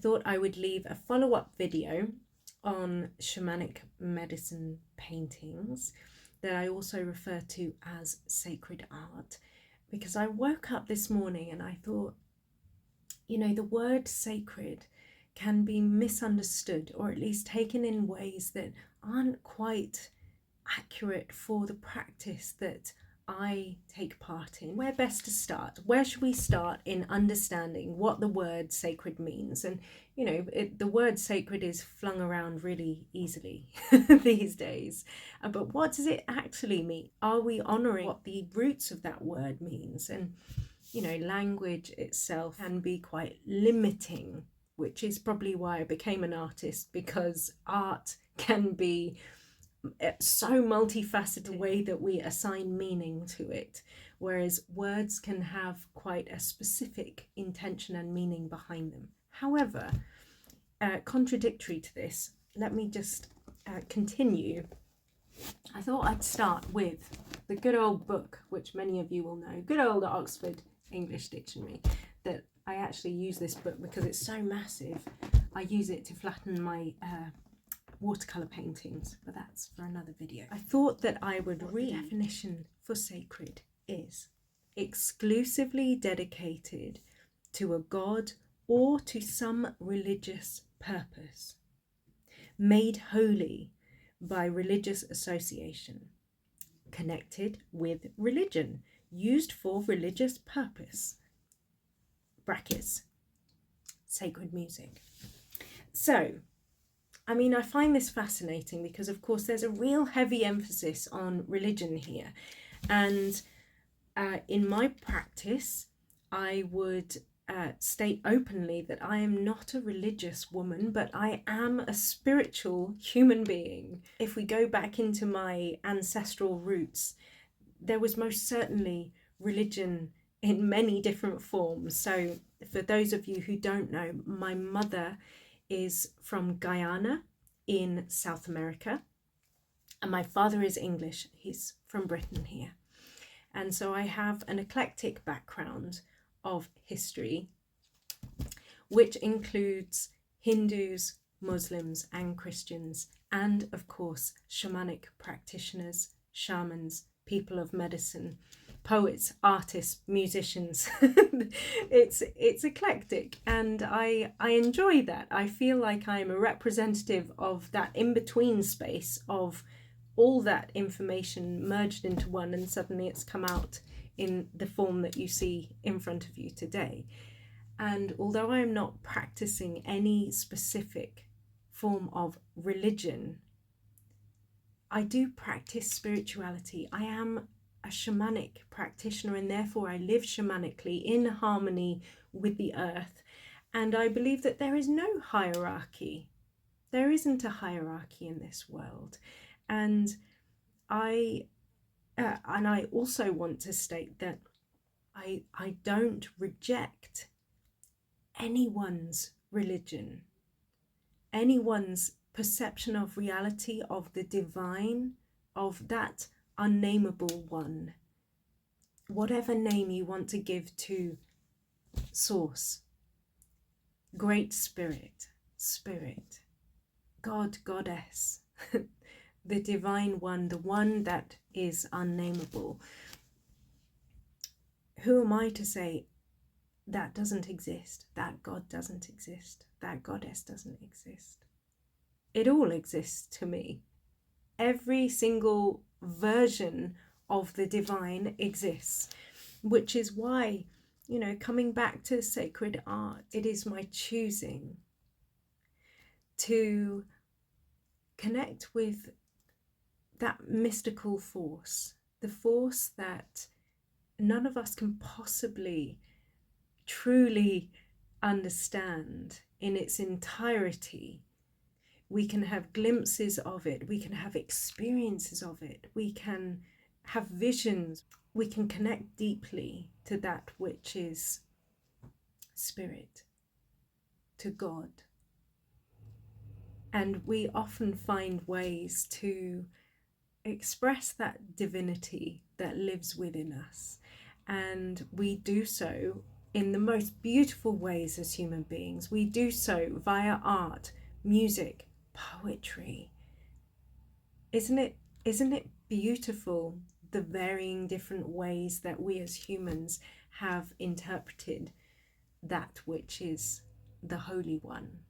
thought I would leave a follow-up video on shamanic medicine paintings that I also refer to as sacred art, because I woke up this morning and I thought, you know, the word sacred can be misunderstood, or at least taken in ways that aren't quite accurate for the practice that I take part in. Where best to start? Where should we start in understanding what the word sacred means? And you know, the word sacred is flung around really easily these days. But what does it actually mean? Are we honouring what the roots of that word means? And you know, language itself can be quite limiting, which is probably why I became an artist, because art can be so multifaceted, the way that we assign meaning to it, whereas words can have quite a specific intention and meaning behind them. However, contradictory to this, let me just continue. I thought I'd start with the good old book, which many of you will know, good old Oxford English Dictionary. That I actually use this book because it's so massive. I use it to flatten my watercolor paintings, but that's for another video. I thought that I would read the definition for sacred is exclusively dedicated to a god or to some religious purpose, made holy by religious association, connected with religion, used for religious purpose, brackets, sacred music. So I mean, I find this fascinating because, of course, there's a real heavy emphasis on religion here. And in my practice, I would state openly that I am not a religious woman, but I am a spiritual human being. If we go back into my ancestral roots, there was most certainly religion in many different forms. So for those of you who don't know, my mother is from Guyana in South America, and my father is English. He's from Britain here. And so I have an eclectic background of history, which includes Hindus, Muslims and Christians, and of course shamanic practitioners, shamans, people of medicine, poets, artists, musicians. It's eclectic, and I enjoy that. I feel like I'm a representative of that in-between space of all that information merged into one, and suddenly it's come out in the form that you see in front of you today. And although I'm not practicing any specific form of religion, I do practice spirituality. I am a shamanic practitioner, and therefore I live shamanically in harmony with the earth. And I believe that there is no hierarchy. There isn't a hierarchy in this world. And I also want to state that I don't reject anyone's religion, anyone's perception of reality, of the divine, of that unnameable one, whatever name you want to give to source, great spirit, spirit, God, goddess, the divine one, the one that is unnameable. Who am I to say that doesn't exist, that God doesn't exist, that goddess doesn't exist? It all exists to me. Every single version of the divine exists, which is why, you know, coming back to sacred art, it is my choosing to connect with that mystical force, the force that none of us can possibly truly understand in its entirety. We can have glimpses of it, we can have experiences of it, we can have visions, we can connect deeply to that which is spirit, to God. And we often find ways to express that divinity that lives within us. And we do so in the most beautiful ways as human beings. We do so via art, music, poetry. Isn't it beautiful, the varying different ways that we as humans have interpreted that which is the Holy One?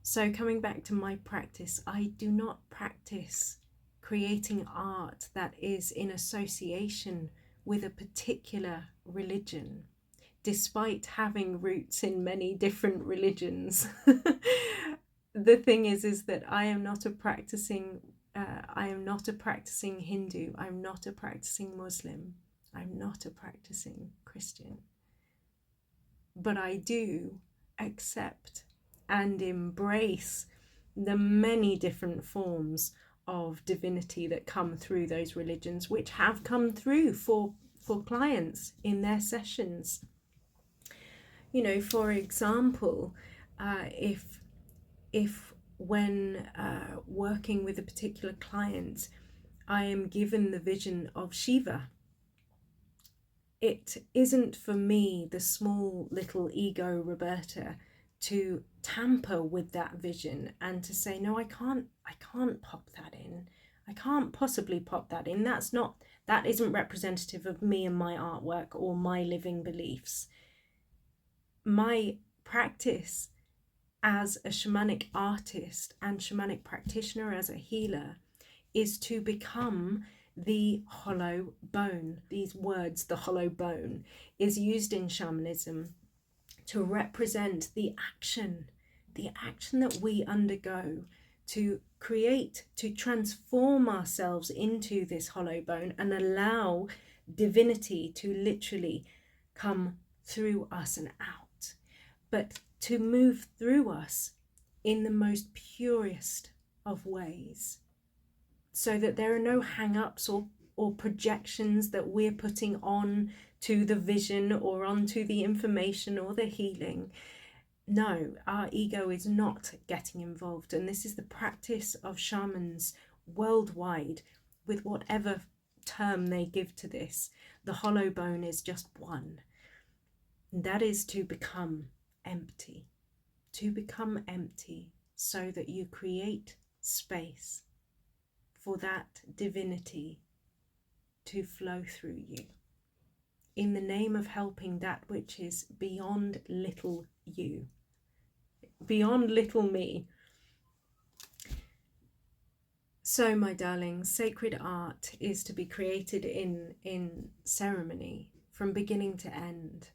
So coming back to my practice, I do not practice creating art that is in association with a particular religion, despite having roots in many different religions. The thing is that I am not a practicing Hindu. I'm not a practicing Muslim. I'm not a practicing Christian. But I do accept and embrace the many different forms of divinity that come through those religions, which have come through for clients in their sessions. You know, for example, if when working with a particular client, I am given the vision of Shiva, it isn't for me, the small little ego Roberta, to tamper with that vision and to say, no, I can't pop that in. I can't possibly pop that in. That isn't representative of me and my artwork or my living beliefs. My practice as a shamanic artist and shamanic practitioner, as a healer, is to become the hollow bone. These words, the hollow bone, is used in shamanism to represent the action that we undergo to create, to transform ourselves into this hollow bone and allow divinity to literally come through us and out, but to move through us in the most purest of ways, so that there are no hang-ups or projections that we're putting on to the vision or onto the information or the healing. No, our ego is not getting involved, and this is the practice of shamans worldwide, with whatever term they give to this. The hollow bone is just one, and that is to become empty, so that you create space for that divinity to flow through you, in the name of helping that which is beyond little you, beyond little me. So, my darlings, sacred art is to be created in ceremony from beginning to end.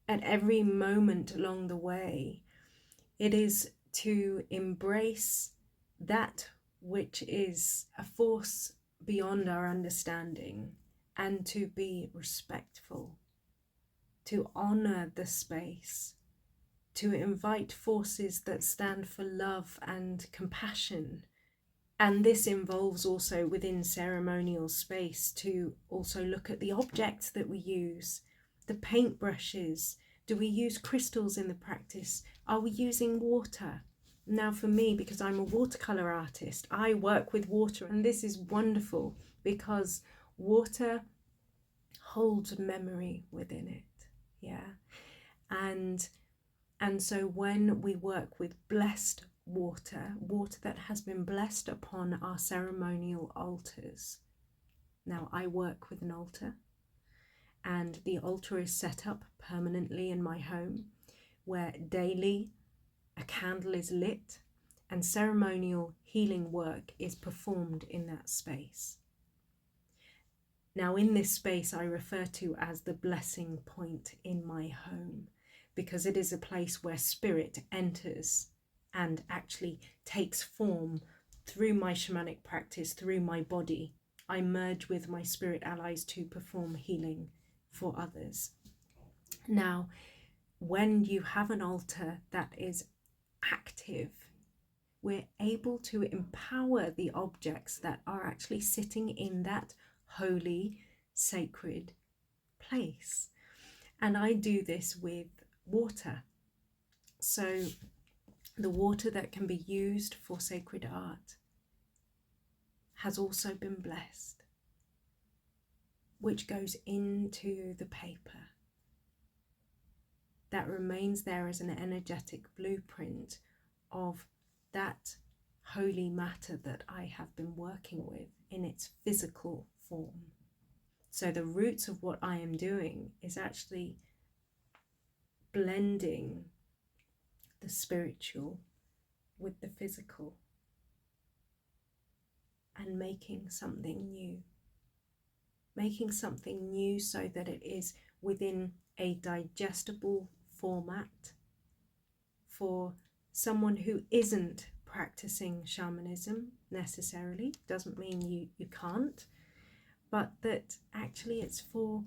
At every moment along the way, it is to embrace that which is a force beyond our understanding, and to be respectful, to honor the space, to invite forces that stand for love and compassion. And this involves also within ceremonial space to also look at the objects that we use, the paintbrushes. Do we use crystals in the practice? Are we using water? Now for me, because I'm a watercolor artist, I work with water, and this is wonderful because water holds memory within it. Yeah. And so when we work with blessed water that has been blessed upon our ceremonial altars. Now I work with an altar, and the altar is set up permanently in my home, where daily a candle is lit and ceremonial healing work is performed in that space. Now in this space I refer to as the blessing point in my home, because it is a place where spirit enters and actually takes form through my shamanic practice, through my body. I merge with my spirit allies to perform healing for others. Now, when you have an altar that is active, we're able to empower the objects that are actually sitting in that holy, sacred place. And I do this with water. So the water that can be used for sacred art has also been blessed. which goes into the paper, that remains there as an energetic blueprint of that holy matter that I have been working with in its physical form. So the roots of what I am doing is actually blending the spiritual with the physical and making something new. Making something new so that it is within a digestible format for someone who isn't practicing shamanism necessarily. Doesn't mean you can't, but that actually it's for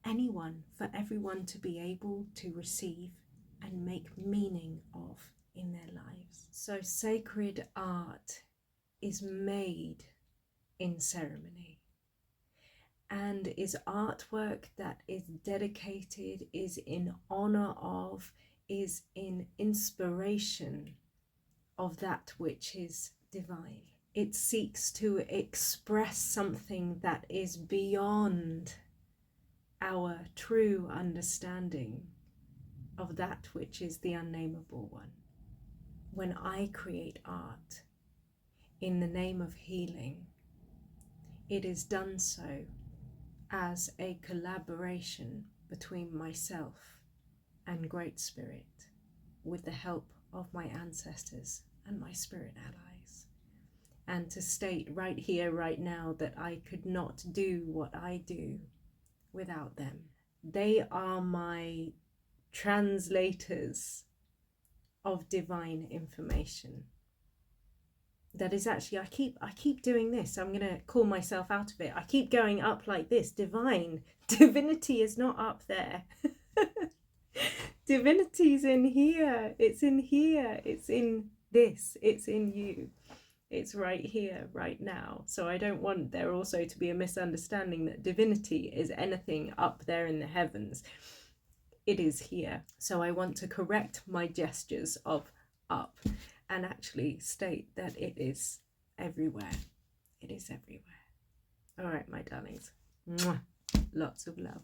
anyone, for everyone to be able to receive and make meaning of in their lives. So sacred art is made in ceremony and is artwork that is dedicated, is in honor of, is in inspiration of that which is divine. It seeks to express something that is beyond our true understanding of that which is the unnameable one. When I create art in the name of healing, it is done so as a collaboration between myself and Great Spirit, with the help of my ancestors and my spirit allies. And to state right here, right now, that I could not do what I do without them. They are my translators of divine information. That is actually, I keep doing this. I'm going to call myself out of it. I keep going up like this. Divinity is not up there. Divinity's in here. It's in here. It's in this. It's in you. It's right here, right now. So I don't want there also to be a misunderstanding that divinity is anything up there in the heavens. It is here. So I want to correct my gestures of up and actually state that it is everywhere. It is everywhere. All right, my darlings. Mwah. Lots of love.